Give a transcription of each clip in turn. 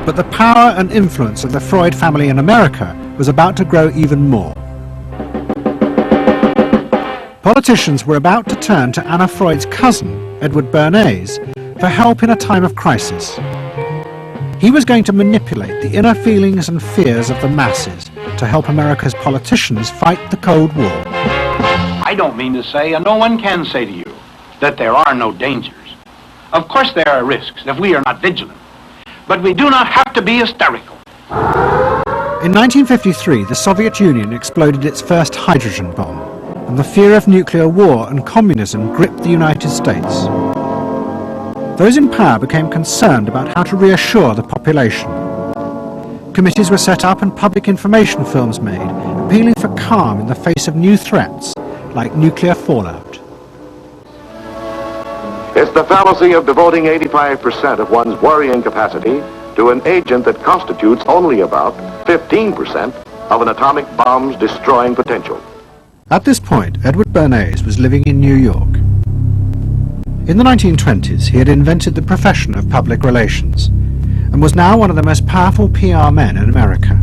But the power and influence of the Freud family in America was about to grow even more. Politicians were about to turn to Anna Freud's cousin, Edward Bernays, for help in a time of crisis. He was going to manipulate the inner feelings and fears of the masses to help America's politicians fight the Cold War. I don't mean to say, and no one can say to you, that there are no dangers. Of course there are risks if we are not vigilant. But we do not have to be hysterical. In 1953, the Soviet Union exploded its first hydrogen bomb, and the fear of nuclear war and communism gripped the United States. Those in power became concerned about how to reassure the population. Committees were set up and public information films made, appealing for calm in the face of new threats, like nuclear fallout. It's the fallacy of devoting 85% of one's worrying capacity to an agent that constitutes only about 15% of an atomic bomb's destroying potential. At this point, Edward Bernays was living in New York. In the 1920s, he had invented the profession of public relations and was now one of the most powerful PR men in America.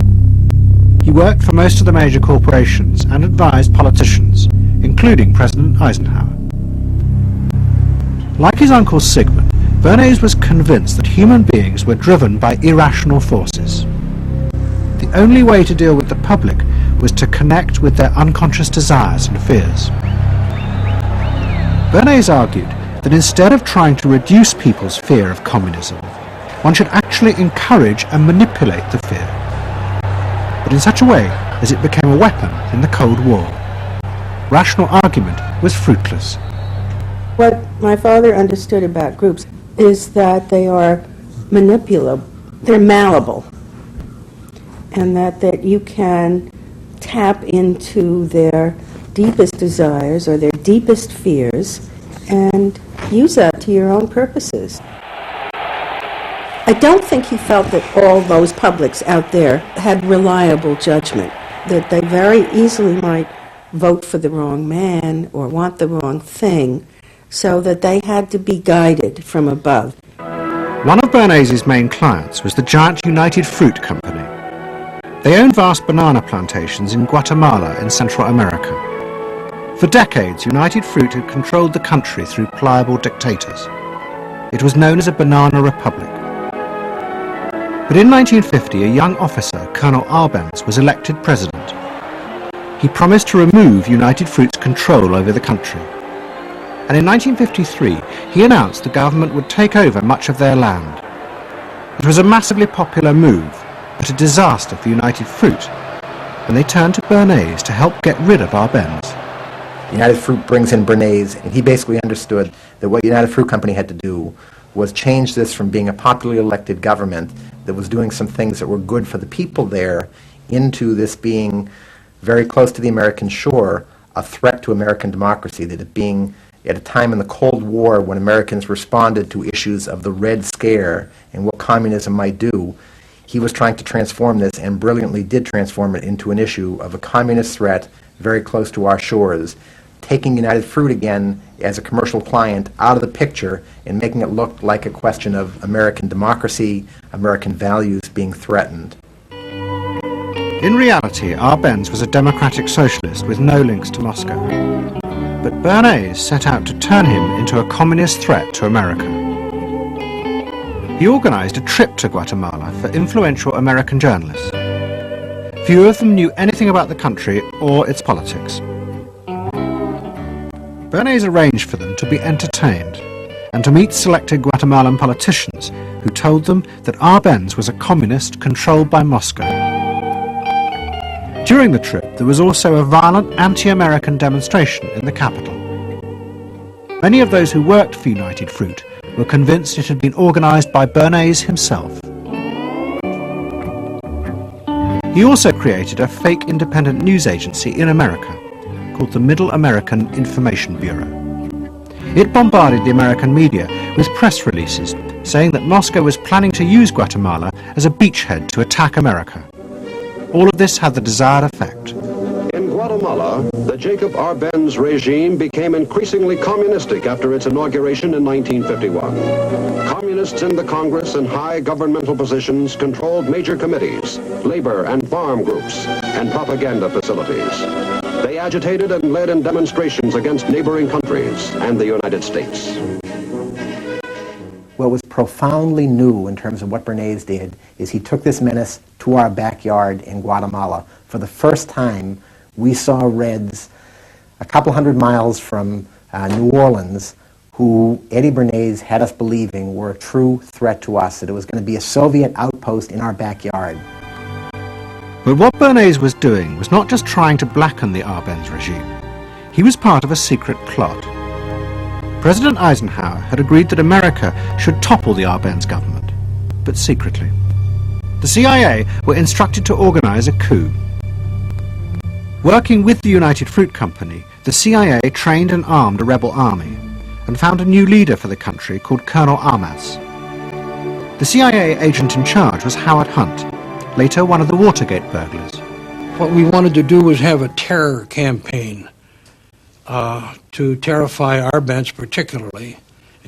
He worked for most of the major corporations and advised politicians, including President Eisenhower. Like his uncle Sigmund, Bernays was convinced that human beings were driven by irrational forces. The only way to deal with the public was to connect with their unconscious desires and fears. Bernays argued that instead of trying to reduce people's fear of communism, one should actually encourage and manipulate the fear, but in such a way as it became a weapon in the Cold War. Rational argument was fruitless. What my father understood about groups is that they are manipulable, they're malleable, and that you can tap into their deepest desires or their deepest fears and use that to your own purposes. I don't think he felt that all those publics out there had reliable judgment, that they very easily might vote for the wrong man or want the wrong thing, so that they had to be guided from above. One of Bernays' main clients was the giant United Fruit Company. They owned vast banana plantations in Guatemala in Central America. For decades, United Fruit had controlled the country through pliable dictators. It was known as a banana republic. But in 1950, a young officer, Colonel Arbenz, was elected president. He promised to remove United Fruit's control over the country. And in 1953, he announced the government would take over much of their land. It was a massively popular move, but a disaster for United Fruit, and they turned to Bernays to help get rid of Arbenz. United Fruit brings in Bernays, and he basically understood that what United Fruit Company had to do was change this from being a popularly elected government that was doing some things that were good for the people there into this being very close to the American shore, a threat to American democracy, that it being at a time in the Cold War when Americans responded to issues of the Red Scare and what communism might do, he was trying to transform this and brilliantly did transform it into an issue of a communist threat very close to our shores, taking United Fruit again as a commercial client out of the picture and making it look like a question of American democracy, American values being threatened. In reality, Arbenz was a democratic socialist with no links to Moscow. But Bernays set out to turn him into a communist threat to America. He organized a trip to Guatemala for influential American journalists. Few of them knew anything about the country or its politics. Bernays arranged for them to be entertained and to meet selected Guatemalan politicians who told them that Arbenz was a communist controlled by Moscow. During the trip, there was also a violent anti-American demonstration in the capital. Many of those who worked for United Fruit were convinced it had been organized by Bernays himself. He also created a fake independent news agency in America called the Middle American Information Bureau. It bombarded the American media with press releases saying that Moscow was planning to use Guatemala as a beachhead to attack America. All of this had the desired effect. In Guatemala, Guatemala, the Jacobo Arbenz regime became increasingly communistic after its inauguration in 1951. Communists in the Congress and high governmental positions controlled major committees, labor and farm groups, and propaganda facilities. They agitated and led in demonstrations against neighboring countries and the United States. What was profoundly new in terms of what Bernays did is he took this menace to our backyard in Guatemala. For the first time, we saw Reds a couple hundred miles from New Orleans who Eddie Bernays had us believing were a true threat to us, that it was going to be a Soviet outpost in our backyard. But what Bernays was doing was not just trying to blacken the Arbenz regime. He was part of a secret plot. President Eisenhower had agreed that America should topple the Arbenz government, but secretly. The CIA were instructed to organize a coup. Working with the United Fruit Company, the CIA trained and armed a rebel army and found a new leader for the country called Colonel Arbenz. The CIA agent in charge was Howard Hunt, later one of the Watergate burglars. What we wanted to do was have a terror campaign to terrify Arbenz particularly,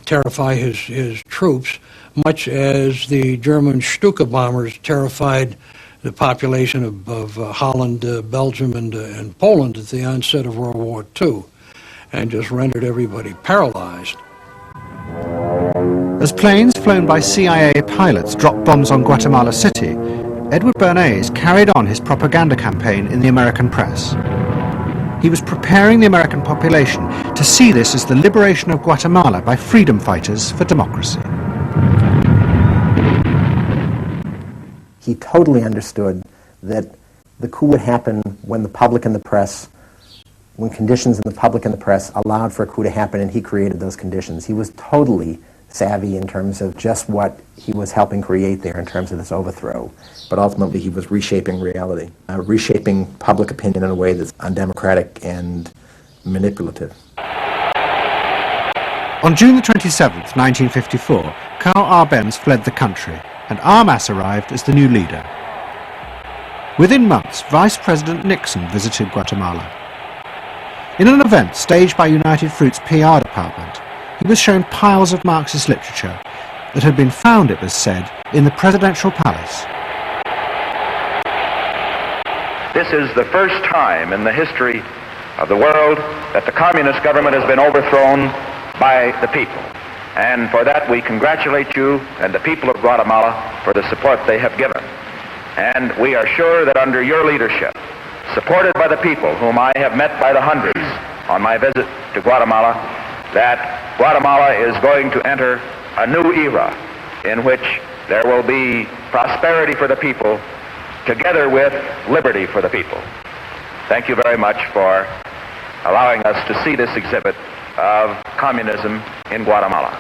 terrify his troops, much as the German Stuka bombers terrified the population of Holland, Belgium, and Poland at the onset of World War II, and just rendered everybody paralyzed. As planes flown by CIA pilots dropped bombs on Guatemala City, Edward Bernays carried on his propaganda campaign in the American press. He was preparing the American population to see this as the liberation of Guatemala by freedom fighters for democracy. He totally understood that the coup would happen when the public and the press, when conditions in the public and the press allowed for a coup to happen, and he created those conditions. He was totally savvy in terms of just what he was helping create there in terms of this overthrow. But ultimately he was reshaping reality, reshaping public opinion in a way that's undemocratic and manipulative. On June the 27th, 1954, Colonel Arbenz fled the country, and Armas arrived as the new leader. Within months, Vice President Nixon visited Guatemala. In an event staged by United Fruit's PR department, he was shown piles of Marxist literature that had been found, it was said, in the presidential palace. This is the first time in the history of the world that the communist government has been overthrown by the people. And for that we congratulate you and the people of Guatemala for the support they have given. And we are sure that under your leadership, supported by the people whom I have met by the hundreds on my visit to Guatemala, that Guatemala is going to enter a new era in which there will be prosperity for the people together with liberty for the people. Thank you very much for allowing us to see this exhibit of communism in Guatemala.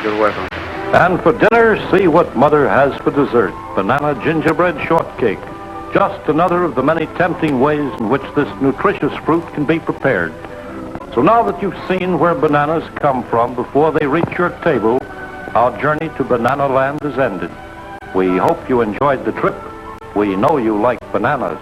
You're welcome. And for dinner, see what Mother has for dessert. Banana gingerbread shortcake. Just another of the many tempting ways in which this nutritious fruit can be prepared. So now that you've seen where bananas come from before they reach your table, our journey to Banana Land is ended. We hope you enjoyed the trip. We know you like bananas.